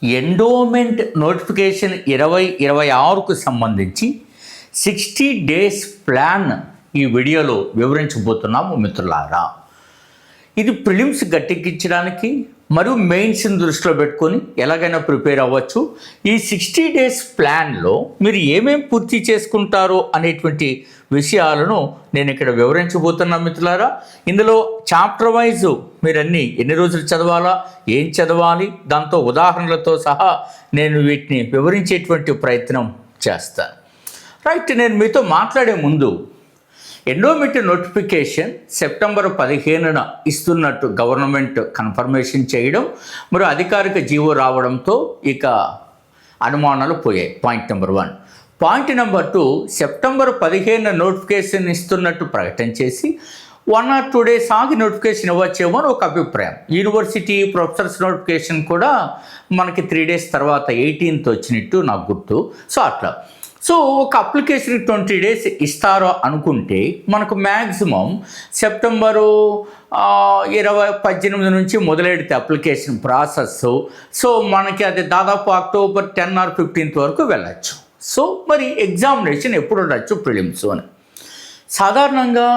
Endowment notification 2026కు సంబంధించి 60 days plan ఈ వీడియోలో వివరించబోతున్నాము మిత్రులారా. ఇది ప్రిలిమ్స్ గట్టెక్కించడానికి మరియు మెయిన్స్ని దృష్టిలో పెట్టుకొని ఎలాగైనా ప్రిపేర్ అవ్వచ్చు. ఈ 60 డేస్ ప్లాన్లో మీరు ఏమేమి పూర్తి చేసుకుంటారో అనేటువంటి విషయాలను నేను ఇక్కడ వివరించబోతున్నాను మిత్రులారా. ఇందులో చాప్టర్ వైజ్ మీరన్నీ ఎన్ని రోజులు చదవాలా, ఏం చదవాలి, దాంతో ఉదాహరణలతో సహా నేను వీటిని వివరించేటువంటి ప్రయత్నం చేస్తాను. రైట్, నేను మీతో మాట్లాడే ముందు ఎండోమెంట్ నోటిఫికేషన్ సెప్టెంబర్ 15న ఇస్తున్నట్టు గవర్నమెంట్ కన్ఫర్మేషన్ చేయడం మరియు అధికారిక జీవో రావడంతో ఇక అనుమానాలు పోయాయి. Point number 1. Point number 2, September 15న నోటిఫికేషన్ ఇస్తున్నట్టు ప్రకటన చేసి 1 or 2 days ఆగి నోటిఫికేషన్ ఇవ్వచ్చేమో అని ఒక అభిప్రాయం. యూనివర్సిటీ ప్రొఫెసర్స్ నోటిఫికేషన్ కూడా మనకి 3 days తర్వాత 18th వచ్చినట్టు నాకు గుర్తు. సో అట్లా ఒక అప్లికేషన్ 20 days ఇస్తారో అనుకుంటే మనకు మ్యాక్సిమం సెప్టెంబరు 18 నుంచి మొదలెడితే అప్లికేషన్ ప్రాసెస్. మనకి అది దాదాపు అక్టోబర్ 10 or 15th వరకు వెళ్ళచ్చు. మరి ఎగ్జామినేషన్ ఎప్పుడు ఉండొచ్చు ప్రిలిమ్స్ అని సాధారణంగా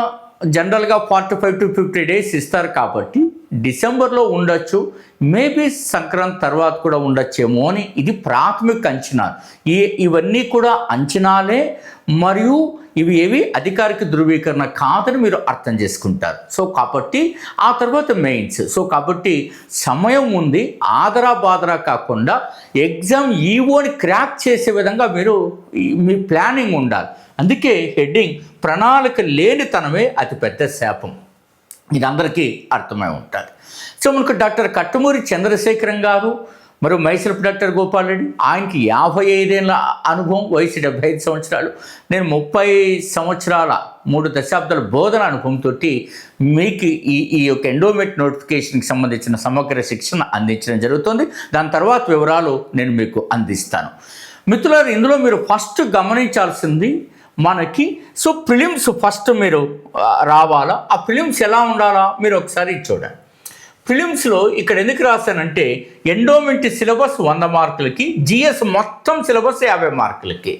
జనరల్గా 45 to 50 days ఇస్తారు కాబట్టి డిసెంబర్లో ఉండొచ్చు, మేబీ సంక్రాంతి తర్వాత కూడా ఉండొచ్చేమో అని ఇది ప్రాథమిక అంచనా. ఇవన్నీ కూడా అంచనాలే మరియు ఇవి ఏవి అధికారిక ధృవీకరణ కాదని మీరు అర్థం చేసుకుంటారు. కాబట్టి ఆ తర్వాత మెయిన్స్. కాబట్టి సమయం ఉంది, ఆదరా బాదరా కాకుండా ఎగ్జామ్ ఈవోని క్రాక్ చేసే విధంగా మీరు మీ ప్లానింగ్ ఉండాలి. అందుకే హెడ్డింగ్ ప్రణాళిక లేనితనమే అతిపెద్ద శాపం. ఇది అందరికీ అర్థమై ఉంటుంది. మనకు డాక్టర్ కట్టమూరి చంద్రశేఖరం గారు మరియు మైసెల్ఫ్ డాక్టర్ గోపాల్ రెడ్డి, ఆయనకి 55 ఏళ్ళ అనుభవం, వయసు 75 సంవత్సరాలు. నేను 30 సంవత్సరాల 3 దశాబ్దాల బోధన అనుభవంతో మీకు ఈ యొక్క ఎండోమెంట్ నోటిఫికేషన్కి సంబంధించిన సమగ్ర శిక్షణ అందించడం జరుగుతుంది. దాని తర్వాత వివరాలు నేను మీకు అందిస్తాను. మిత్రులారు, ఇందులో మీరు ఫస్ట్ గమనించాల్సింది మనకి ప్రిలిమ్స్ ఫస్ట్ మీరు రావాలా. ఆ ప్రిలిమ్స్ ఎలా ఉండాలా మీరు ఒకసారి చూడండి. ప్రిలిమ్స్లో ఇక్కడ ఎందుకు రాశానంటే ఎండోమెంట్ సిలబస్ 100 మార్కులకి, జిఎస్ మొత్తం సిలబస్ 50 మార్కులకి.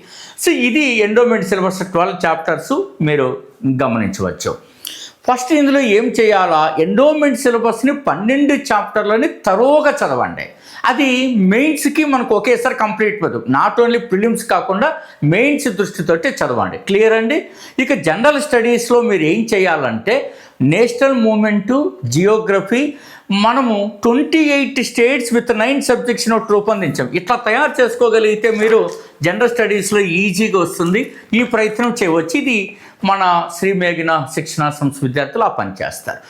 ఇది ఎండోమెంట్ సిలబస్ 12 చాప్టర్స్ మీరు గమనించవచ్చు. ఫస్ట్ ఇందులో ఏం చేయాలా, ఎండోమెంట్ సిలబస్ని 12 చాప్టర్లని తరోగా చదవండి. అది మెయిన్స్కి మనకు ఒకేసారి కంప్లీట్ అవ్వదు. నాట్ ఓన్లీ ప్రిలిమ్స్ కాకుండా మెయిన్స్ దృష్టితోటి చదవండి. క్లియర్ అండి. ఇక జనరల్ స్టడీస్లో మీరు ఏం చేయాలంటే నేషనల్ మూమెంటు, జియోగ్రఫీ, మనము 28 స్టేట్స్ విత్ 9 సబ్జెక్ట్స్ నోట్ రూపొందించాం. ఇట్లా తయారు చేసుకోగలిగితే మీరు జనరల్ స్టడీస్లో ఈజీగా వస్తుంది. ఈ ప్రయత్నం చేయవచ్చు. ఇది మన శ్రీ మేఘన శిక్షణా సంస్థ విద్యార్థులు ఆ పని చేస్తారు.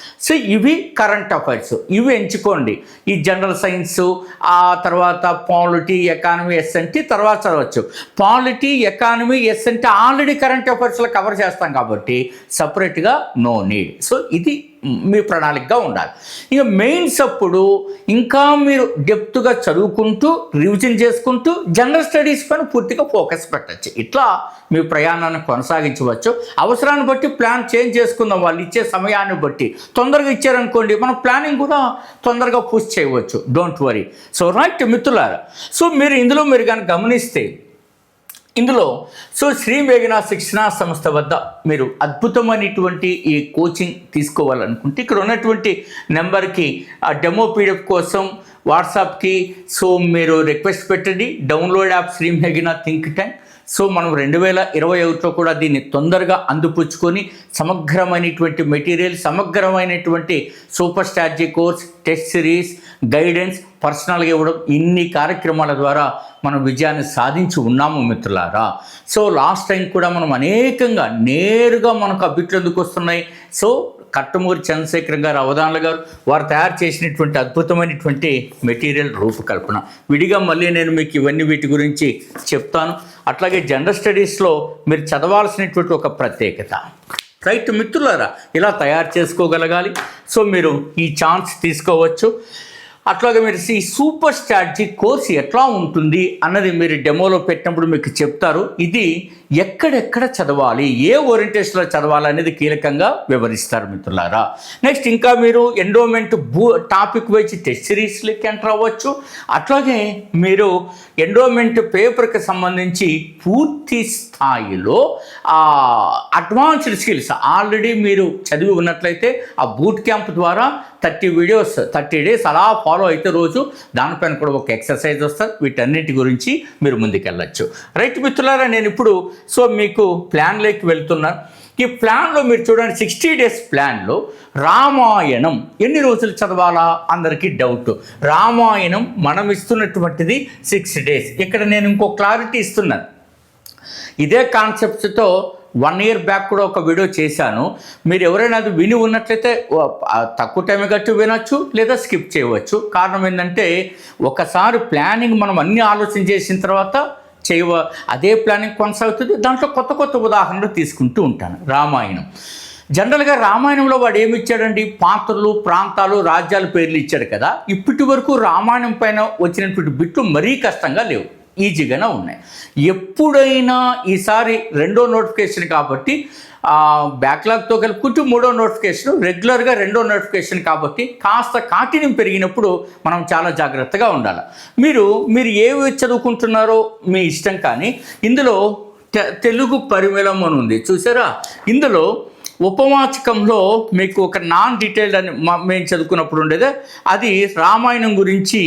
ఇవి కరెంట్ అఫైర్స్, ఇవి ఎంచుకోండి. ఈ జనరల్ సైన్స్, ఆ తర్వాత పాలిటీ, ఎకానమీ, ఎస్ఎన్టీ తర్వాత చదవచ్చు. Polity, economy, S N T already current అఫైర్స్లో కవర్ చేస్తాం కాబట్టి సపరేట్గా నో నీడ్. ఇది మీ ప్రణాళికగా ఉండాలి. ఇక మెయిన్స్ అప్పుడు ఇంకా మీరు డెప్త్గా చదువుకుంటూ రివిజన్ చేసుకుంటూ జనరల్ స్టడీస్ పైన పూర్తిగా ఫోకస్ పెట్టచ్చు. ఇట్లా మీ ప్రయాణాన్ని కొనసాగించవచ్చు. అవసరాన్ని బట్టి ప్లాన్ చేంజ్ చేసుకుందాం. వాళ్ళు ఇచ్చే సమయాన్ని బట్టి తొందరగా ఇచ్చారనుకోండి, మన ప్లానింగ్ కూడా తొందరగా పుష్ చేయవచ్చు. Don't worry. రైట్ మిత్రులారా, మీరు ఇందులో మీరు కానీ గమనిస్తే ఇందులో శ్రీ మేఘన శిక్షణా సంస్థ వద్ద మీరు అద్భుతమైనటువంటి ఈ కోచింగ్ తీసుకోవాలనుకుంటే ఇక్కడ ఉన్నటువంటి నెంబర్కి ఆ డెమో పీడిఎఫ్ కోసం వాట్సాప్కి మీరు రిక్వెస్ట్ పెట్టండి. డౌన్లోడ్ యాప్ శ్రీ మేఘన థింక్ ట్యాంక్. మనం 2021లో కూడా దీన్ని తొందరగా అందిపుచ్చుకొని సమగ్రమైనటువంటి మెటీరియల్, సమగ్రమైనటువంటి super strategy course, test series, guidance పర్సనల్గా ఇవ్వడం, ఇన్ని కార్యక్రమాల ద్వారా మనం విజయాన్ని సాధించి ఉన్నాము మిత్రులారా. లాస్ట్ టైం కూడా మనం అనేకంగా నేరుగా మనకు అభిట్లు ఎందుకు వస్తున్నాయి. కట్టమూరి చంద్రశేఖరం గారు, అవధానుల గారు వారు తయారు చేసినటువంటి అద్భుతమైనటువంటి మెటీరియల్ రూపకల్పన. విడిగా మళ్ళీ నేను మీకు ఇవన్నీ వీటి గురించి చెప్తాను. అట్లాగే జనరల్ స్టడీస్లో మీరు చదవాల్సినటువంటి ఒక ప్రత్యేకత. రైట్ మిత్రులారా, ఇలా తయారు చేసుకోగలగాలి. మీరు ఈ ఛాన్స్ తీసుకోవచ్చు. అట్లాగే మీరు ఈ సూపర్ స్ట్రాటజీ కోర్స్ ఎట్లా ఉంటుంది అన్నది మీరు డెమోలో పెట్టినప్పుడు మీకు చెప్తారు. ఇది ఎక్కడెక్కడ చదవాలి, ఏ ఓరియంటేషన్లో చదవాలి అనేది కీలకంగా వివరిస్తారు మిత్రులారా. నెక్స్ట్ ఇంకా మీరు ఎండోమెంట్ టాపిక్ వైజ్ టెస్ట్ సిరీస్లకి ఎంటర్ అవ్వచ్చు. అట్లాగే మీరు ఎండోమెంట్ పేపర్కి సంబంధించి పూర్తి స్థాయిలో అడ్వాన్స్డ్ స్కిల్స్ ఆల్రెడీ మీరు చదివి ఉన్నట్లయితే ఆ బూట్ క్యాంప్ ద్వారా 30 వీడియోస్ 30 డేస్ అలా ఫాలో అయితే రోజు దానిపైన కూడా ఒక ఎక్సర్సైజ్ వస్తుంది. వీటన్నిటి గురించి మీరు ముందుకెళ్ళచ్చు. రైట్ మిత్రులారా, నేను ఇప్పుడు మీకు ప్లాన్లోకి వెళ్తున్నాను. ఈ ప్లాన్లో మీరు చూడండి, 60 డేస్ ప్లాన్లో రామాయణం ఎన్ని రోజులు చదవాలా అందరికీ డౌట్. రామాయణం మనం ఇస్తున్నటువంటిది 6 డేస్. ఇక్కడ నేను ఇంకో క్లారిటీ ఇస్తున్నాను. ఇదే కాన్సెప్ట్తో 1 ఇయర్ బ్యాక్ కూడా ఒక వీడియో చేశాను. మీరు ఎవరైనా అది విని ఉన్నట్లయితే తక్కువ టైం గట్టి వినొచ్చు, లేదా స్కిప్ చేయవచ్చు. కారణం ఏంటంటే ఒకసారి ప్లానింగ్ మనం అన్ని ఆలోచన చేసిన తర్వాత అదే ప్లానింగ్ కొనసాగుతుంది. దాంట్లో కొత్త కొత్త ఉదాహరణలు తీసుకుంటూ ఉంటాను. రామాయణం జనరల్గా రామాయణంలో వాడు ఏమి ఇచ్చాడండి, పాత్రలు, ప్రాంతాలు, రాజ్యాల పేర్లు ఇచ్చాడు కదా. ఇప్పటి వరకు రామాయణం పైన వచ్చినటువంటి బిట్లు మరీ కష్టంగా లేవు, ఈజీగానే ఉన్నాయి. ఎప్పుడైనా ఈసారి 2వ నోటిఫికేషన్ కాబట్టి బ్యాక్లాగ్తో కలుపుకుంటూ 3వ నోటిఫికేషన్, రెగ్యులర్గా 2వ నోటిఫికేషన్ కాబట్టి కాస్త కాఠిన్యం పెరిగినప్పుడు మనం చాలా జాగ్రత్తగా ఉండాలి. మీరు ఏవి చదువుకుంటున్నారో మీ ఇష్టం, కానీ ఇందులో తెలుగు పరిమళం అని ఉంది చూసారా. ఇందులో ఉపవాచకంలో మీకు ఒక నాన్ డీటెయిల్డ్ అని మేము చదువుకున్నప్పుడు ఉండేది, అది రామాయణం గురించి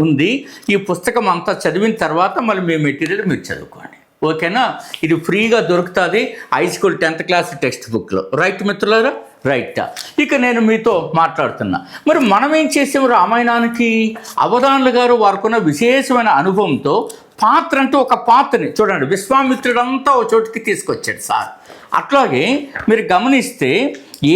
ఉంది. ఈ పుస్తకం అంతా చదివిన తర్వాత మళ్ళీ మీ మెటీరియల్ మీరు చదువుకోండి, ఓకేనా. ఇది ఫ్రీగా దొరుకుతుంది high school 10th class text బుక్లో. రైట్ మిత్రులారా, రైట్. ఇక నేను మీతో మాట్లాడుతున్నా. మరి మనం ఏం చేసాము రామాయణానికి? అవధానులు గారు వారికున్న విశేషమైన అనుభవంతో పాత్ర అంటే ఒక పాత్రని చూడండి, విశ్వామిత్రుడంతా ఒక చోటుకి తీసుకొచ్చాడు సార్. అట్లాగే మీరు గమనిస్తే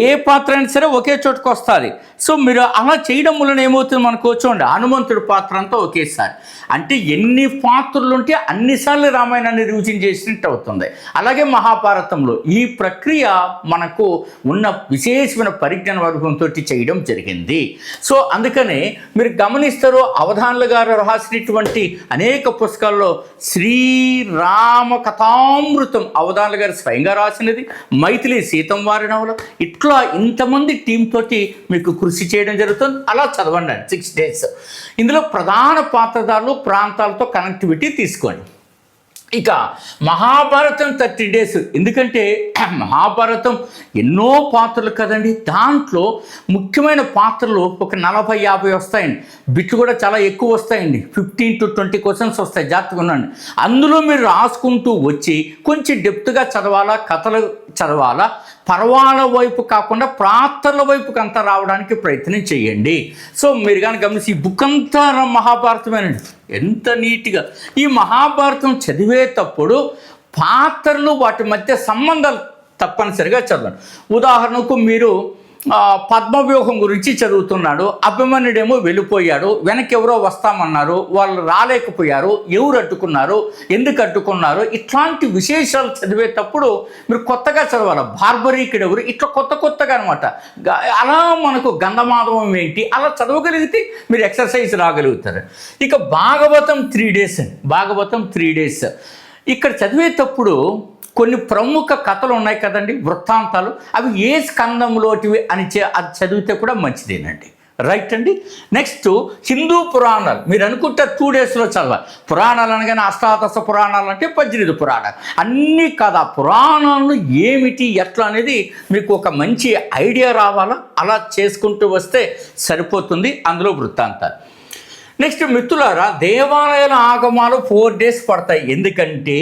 ఏ పాత్ర అయినా సరే ఒకే చోటుకు వస్తుంది. సో మీరు అలా చేయడం వలన ఏమవుతుంది మనకు చూడండి, హనుమంతుడి పాత్ర అంతా ఒకేసారి. అంటే ఎన్ని పాత్రలు ఉంటే అన్నిసార్లు రామాయణాన్ని రివిజన్ చేసినట్టు అవుతుంది. అలాగే మహాభారతంలో ఈ ప్రక్రియ మనకు ఉన్న విశేషమైన పరిజ్ఞాన వర్గంతో చేయడం జరిగింది. సో అందుకనే మీరు గమనిస్తారు, అవధానులు గారు రాసినటువంటి అనేక పుస్తకాల్లో శ్రీరామ కథామృతం అవధానులు గారు స్వయంగా రాసినది, మైథిలి సీతం వారి నవల. ఇట్లా ఇంతమంది టీం తోటి మీకు కృషి చేయడం జరుగుతుంది. అలా చదవండి 6 డేస్. ఇందులో ప్రధాన పాత్రధారులు, ప్రాంతాలతో కనెక్టివిటీ తీసుకోండి. ఇక మహాభారతం 30 డేస్. ఎందుకంటే మహాభారతం ఎన్నో పాత్రలు కదండి, దాంట్లో ముఖ్యమైన పాత్రలు ఒక 40-50 వస్తాయండి. బిట్లు కూడా చాలా ఎక్కువ వస్తాయండి, 15 to 20 క్వశ్చన్స్ వస్తాయి, జాగ్రత్తగా ఉండండి. అందులో మీరు రాసుకుంటూ వచ్చి కొంచెం డెప్త్గా చదవాలా, కథలు చదవాలా, పర్వాల వైపు కాకుండా పాత్రల వైపుకి అంతా రావడానికి ప్రయత్నం చేయండి. సో మీరు కానీ గమనించి ఈ బుక్ అంతా మహాభారతమేనండి, ఎంత నీట్గా. ఈ మహాభారతం చదివేటప్పుడు పాత్రలు వాటి మధ్య సంబంధాలు తప్పనిసరిగా చదవండి. ఉదాహరణకు మీరు పద్మవ్యూహం గురించి చదువుతున్నాడు, అభిమన్యుడేమో వెళ్ళిపోయాడు, వెనక్కి ఎవరో వస్తామన్నారు, వాళ్ళు రాలేకపోయారు, ఎవరు అడ్డుకున్నారు, ఎందుకు అడ్డుకున్నారు, ఇట్లాంటి విశేషాలు చదివేటప్పుడు మీరు కొత్తగా చదవాలి. బార్బరీకుడు ఎవరు, ఇట్లా కొత్తగా అనమాట. అలా మనకు గంధమాధవం ఏంటి, అలా చదవగలిగితే మీరు ఎక్సర్సైజ్ రాగలుగుతారు. ఇక భాగవతం 3 డేస్ అండి. భాగవతం 3 డేస్. ఇక్కడ చదివేటప్పుడు కొన్ని ప్రముఖ కథలు ఉన్నాయి కదండి, వృత్తాంతాలు, అవి ఏ స్కందంలోటివి అని అది చదివితే కూడా మంచిదేనండి. రైట్ అండి. నెక్స్ట్ హిందూ పురాణాలు. మీరు అనుకుంటే 2 డేస్లో చదవాలి. పురాణాలు అనగానే అష్టాదశ పురాణాలు అంటే 18 పురాణాలు అన్నీ కదా. పురాణాలు ఏమిటి ఎట్లా అనేది మీకు ఒక మంచి ఐడియా రావాలా, అలా చేసుకుంటూ వస్తే సరిపోతుంది. అందులో వృత్తాంతాలు. నెక్స్ట్ మిత్రులారా, దేవాలయాల ఆగమాలు 4 డేస్ పడతాయి. ఎందుకంటే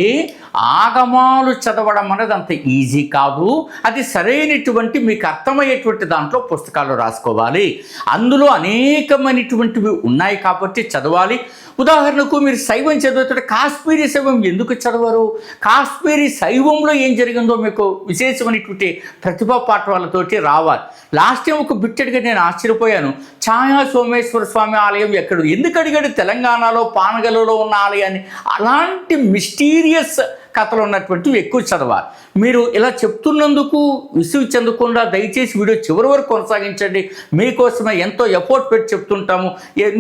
ఆగమాలు చదవడం అనేది అంత ఈజీ కాదు. అది సరైనటువంటి మీకు అర్థమయ్యేటువంటి దాంట్లో పుస్తకాలు రాసుకోవాలి. అందులో అనేకమైనటువంటివి ఉన్నాయి కాబట్టి చదవాలి. ఉదాహరణకు మీరు శైవం చదివేటప్పుడు కాశ్మీరీ శైవం ఎందుకు చదవరు? కాశ్మీరీ శైవంలో ఏం జరిగిందో మీకు విశేషమైనటువంటి ప్రతిభా పాఠవాలతోటి రావాలి. లాస్ట్ టైం ఒక బిట్టడిగా నేను ఆశ్చర్యపోయాను. ఛాయా సోమేశ్వర స్వామి ఆలయం ఎక్కడ, ఎందుకు అడిగాడు? తెలంగాణలో పానగలలో ఉన్న ఆలయాన్ని. అలాంటి మిస్టీరియస్ కథలు ఉన్నటువంటివి ఎక్కువ చదవాలి. మీరు ఇలా చెప్తున్నందుకు విసుగు చెందకుండా దయచేసి వీడియో చివరి వరకు కొనసాగించండి. మీకోసమే ఎంతో ఎఫోర్ట్ పెట్టి చెప్తుంటాము.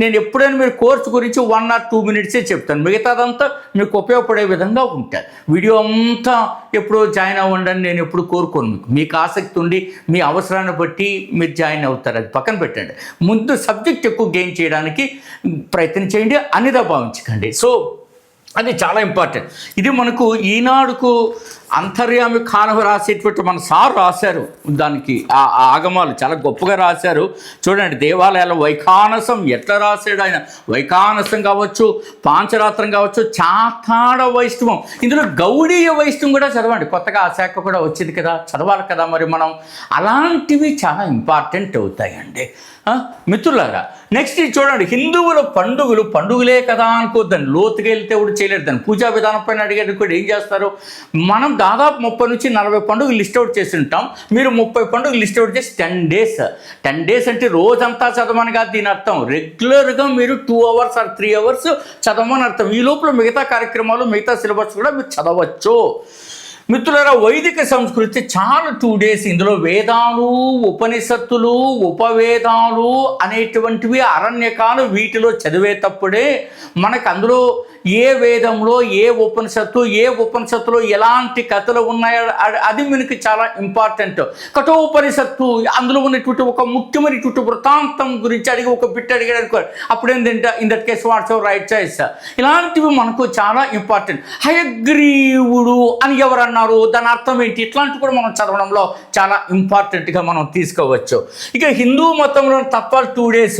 నేను ఎప్పుడైనా మీరు కోర్సు గురించి 1 or 2 minutes చెప్తాను, మిగతాదంతా మీకు ఉపయోగపడే విధంగా ఉంటాయి. వీడియో అంతా ఎప్పుడో జాయిన్ అవ్వండి అని నేను ఎప్పుడు కోరుకోను. మీకు ఆసక్తి ఉండి మీ అవసరాన్ని బట్టి మీరు జాయిన్ అవుతారు, అది పక్కన పెట్టండి. ముందు సబ్జెక్ట్ ఎక్కువ గెయిన్ చేయడానికి ప్రయత్నం చేయండి, అన్నిదా భావించకండి. సో అది చాలా ఇంపార్టెంట్. ఇది మనకు ఈనాడుకు అంతర్యామి కానవ రాసేటువంటి మన సార్ రాశారు. దానికి ఆ ఆగమాలు చాలా గొప్పగా రాశారు. చూడండి, దేవాలయాల వైఖానసం ఎట్లా రాశాడు ఆయన. వైఖానసం కావచ్చు, పాంచరాత్రం కావచ్చు, చాతాడ వైష్ణవం, ఇందులో గౌడీయ వైష్ణవం కూడా చదవండి. కొత్తగా ఆ శాఖ కూడా వచ్చింది కదా, చదవాలి కదా మరి మనం. అలాంటివి చాలా ఇంపార్టెంట్ అవుతాయండి మిత్రులారా. నెక్స్ట్ చూడండి, హిందువుల పండుగలే కదా అనుకోద్దండి. లోతుగా వెళ్తే కూడా చేయలేరు. దాన్ని పూజా విధానం పైన అడిగేది కూడా ఏం చేస్తారు. మనం దాదాపు 30 నుంచి 40 పండుగలు లిస్ట్ అవుట్ చేసి ఉంటాం. మీరు 30 పండుగలు లిస్ట్ అవుట్ చేసి 10 days. 10 days అంటే రోజంతా చదవమని కాదు దీని అర్థం. రెగ్యులర్గా మీరు 2 hours or 3 hours చదవమని అర్థం. ఈ లోపల మిగతా కార్యక్రమాలు, మిగతా సిలబస్ కూడా మీరు చదవచ్చు. మిత్రులారా, వైదిక సంస్కృతి చాలా 2 days. ఇందులో వేదాలు, ఉపనిషత్తులు, ఉపవేదాలు అనేటువంటివి, అరణ్యకాలు, వీటిలో చదివేటప్పుడే మనకు అందులో ఏ వేదంలో ఏ ఉపనిషత్తులో ఎలాంటి కథలు ఉన్నాయో అది మనకి చాలా ఇంపార్టెంట్. కఠోపనిషత్తు అందులో ఉన్నటువంటి ఒక ముఖ్యమైనటువంటి వృత్తాంతం గురించి అడిగి ఒక బిట్ అడిగాడు అనుకో, అప్పుడేంటంటే in that case what's your right choice. ఇలాంటివి మనకు చాలా ఇంపార్టెంట్. హయగ్రీవుడు అని ఎవరన్నారు, దాని అర్థం ఏంటి, ఇట్లాంటివి కూడా మనం చదవడంలో చాలా ఇంపార్టెంట్గా మనం తీసుకోవచ్చు. ఇక హిందూ మతంలో తత్వాలు 2 days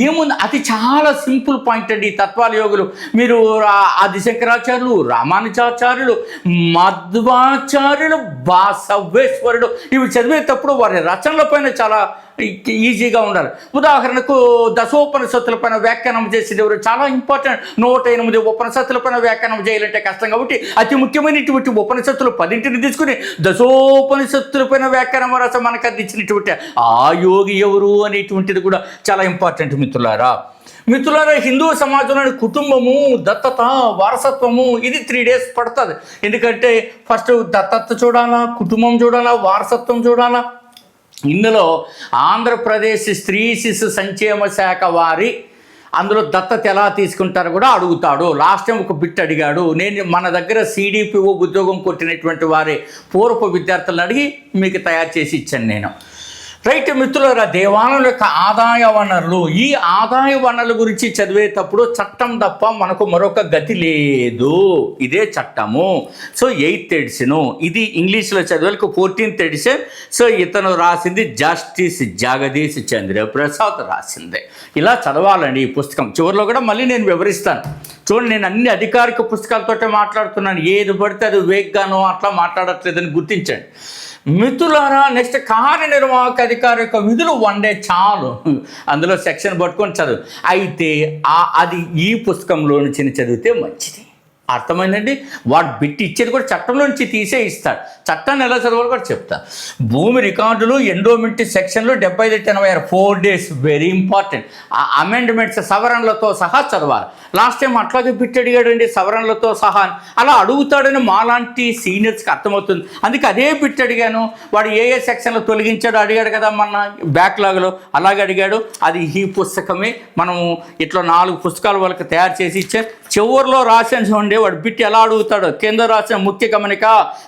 ఏముంది, అది చాలా సింపుల్ పాయింట్ అండి. ఈ తత్వాల యోగులు మీరు ఆదిశంకరాచార్యులు, రామానుజాచార్యులు, మధ్వాచార్యులు, బాసవేశ్వరుడు ఇవి చదివేటప్పుడు వారి రచనల పైన చాలా ఈజీగా ఉండాలి. ఉదాహరణకు దశోపనిషత్తుల పైన వ్యాఖ్యానం చేసేది ఎవరు, చాలా ఇంపార్టెంట్. 108 ఉపనిషత్తుల పైన వ్యాఖ్యానం చేయాలంటే కష్టం కాబట్టి అతి ముఖ్యమైనటువంటి ఉపనిషత్తులు 10 తీసుకుని దశోపనిషత్తుల పైన వ్యాఖ్యానం రాస మనకు అందించినటువంటి ఆ యోగి ఎవరు అనేటువంటిది కూడా చాలా ఇంపార్టెంట్ మిత్రులారా. హిందూ సమాజంలోని కుటుంబము, దత్తత, వారసత్వము ఇది 3 days పడుతుంది. ఎందుకంటే ఫస్ట్ దత్తత చూడాలా, కుటుంబం చూడాలా, వారసత్వం చూడాలా. ఇందులో ఆంధ్రప్రదేశ్ స్త్రీ శిశు సంక్షేమ శాఖ వారి అందులో దత్తత ఎలా తీసుకుంటారో కూడా అడుగుతాడు. లాస్ట్ టైం ఒక బిట్ అడిగాడు. నేను మన దగ్గర CDPO ఉద్యోగం కొట్టినటువంటి వారి పూర్వపు విద్యార్థులను అడిగి మీకు తయారు చేసి ఇచ్చాను నేను. రైట్ మిత్రులారా, దేవాలయం యొక్క ఆదాయ వనరులు, ఈ ఆదాయ వనరుల గురించి చదివేటప్పుడు చట్టం తప్ప మనకు మరొక గతి లేదు. ఇదే చట్టము. సో 8th edition, ఇది ఇంగ్లీష్లో చదివేలకు 14th edition. సో ఇతను రాసింది జస్టిస్ జగదీష్ చంద్ర ప్రసాద్ రాసిందే. ఇలా చదవాలండి ఈ పుస్తకం. చివరిలో కూడా మళ్ళీ నేను వివరిస్తాను. చూడండి, నేను అన్ని అధికారిక పుస్తకాలతోటే మాట్లాడుతున్నాను. ఏది పడితే అది వేగ్గానో అట్లా మాట్లాడట్లేదని గుర్తించండి మిత్రులారా. నెక్స్ట్ కార్యనిర్వాహక అధికారి యొక్క విధులు 1 day చాలు. అందులో సెక్షన్ పట్టుకొని చదువు. అయితే అది ఈ పుస్తకంలో నుంచి చదివితే మంచిది. అర్థమైందండి. వాడు బిట్ ఇచ్చేది కూడా చట్టంలో నుంచి తీసే ఇస్తాడు. చట్టాన్ని ఎలా చదవాలో కూడా చెప్తా. భూమి రికార్డులు, ఎండోమెంట్ సెక్షన్లు 75-86 4 days వెరీ ఇంపార్టెంట్. ఆ అమెండ్మెంట్స్ సవరణలతో సహా చదవాలి. లాస్ట్ టైం అట్లాగే బిట్ అడిగాడండి, సవరణలతో సహా. అలా అడుగుతాడని మాలాంటి సీనియర్స్కి అర్థమవుతుంది. అందుకే అదే బిట్ అడిగాను. వాడు ఏ సెక్షన్లో తొలగించాడో అడిగాడు కదా మన బ్యాక్లాగ్లో, అలాగే అడిగాడు. అది ఈ పుస్తకమే. మనము ఇట్లా 4 పుస్తకాలు వాళ్ళకి తయారు చేసి ఇచ్చారు. చివరిలో రాసిన చూడండి వాడు బిట్ ఎలా అడుగుతాడు. కింద రాసిన ముఖ్య గమనిక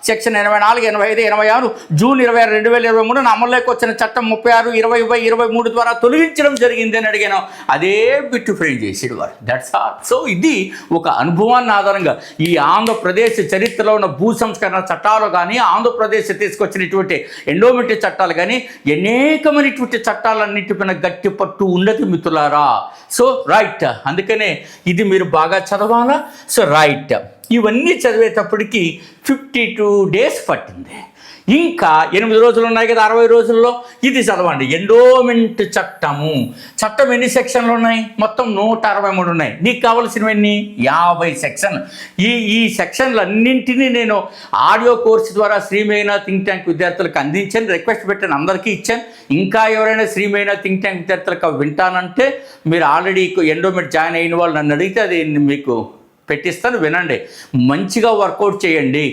సెక్షన్ 84, 85, 26 జూన్ 26, 2023 అమల్లోకి వచ్చిన చట్టం 36, 20/23 ద్వారా తొలగించడం జరిగింది అని అడిగాను. అదే బిట్ ఫ్రేమ్ చేసాడు వాడు. That's all. సో ఇది ఒక అనుభవాన్ని ఆధారంగా ఈ ఆంధ్రప్రదేశ్ చరిత్రలో ఉన్న భూ సంస్కరణ చట్టాలు కానీ, ఆంధ్రప్రదేశ్ తీసుకొచ్చినటువంటి ఎండోమెంట్ చట్టాలు కానీ, అనేకమైనటువంటి చట్టాలన్నింటిపైన గట్టి పట్టు ఉన్నది మిత్రులారా. సో రైట్, అందుకనే ఇది మీరు బాగా చదవాలా. సో రైట్, ఇవన్నీ చదివేటప్పటికి 52 days పట్టింది. ఇంకా 8 రోజులు ఉన్నాయి కదా 60 రోజుల్లో. ఇది చదవండి. ఎండోమెంట్ చట్టం ఎన్ని సెక్షన్లు ఉన్నాయి? మొత్తం 163 ఉన్నాయి. నీకు కావాల్సినవి ఎన్ని? 50 సెక్షన్. ఈ సెక్షన్లు అన్నింటినీ నేను ఆడియో కోర్సు ద్వారా శ్రీమేనా థింక్ ట్యాంక్ విద్యార్థులకు అందించాను. రిక్వెస్ట్ పెట్టాను, అందరికీ ఇచ్చాను. ఇంకా ఎవరైనా శ్రీమేనా థింక్ ట్యాంక్ విద్యార్థులకు వింటానంటే మీరు ఆల్రెడీ ఎండోమెంట్ జాయిన్ అయిన వాళ్ళు నన్ను అడిగితే అది మీకు పెట్టిస్తాను, వినండి. మంచిగా వర్కౌట్ చేయండి,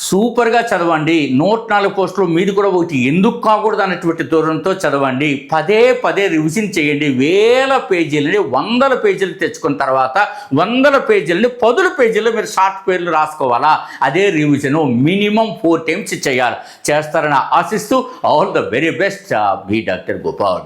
సూపర్గా చదవండి. 104 పోస్టులు మీది కూడా ఒకటి ఎందుకు కాకూడదు అన్నటువంటి దూరంతో చదవండి. పదే పదే రివిజన్ చేయండి. వేల పేజీలని 100 పేజీలు తెచ్చుకున్న తర్వాత 100 పేజీలని 10 పేజీల్లో మీరు షార్ట్ పేర్లు రాసుకోవాలా. అదే రివిజను మినిమం 4 టైమ్స్ చేయాలి. చేస్తారని ఆశిస్తూ all the very best. Me doctor Gopal.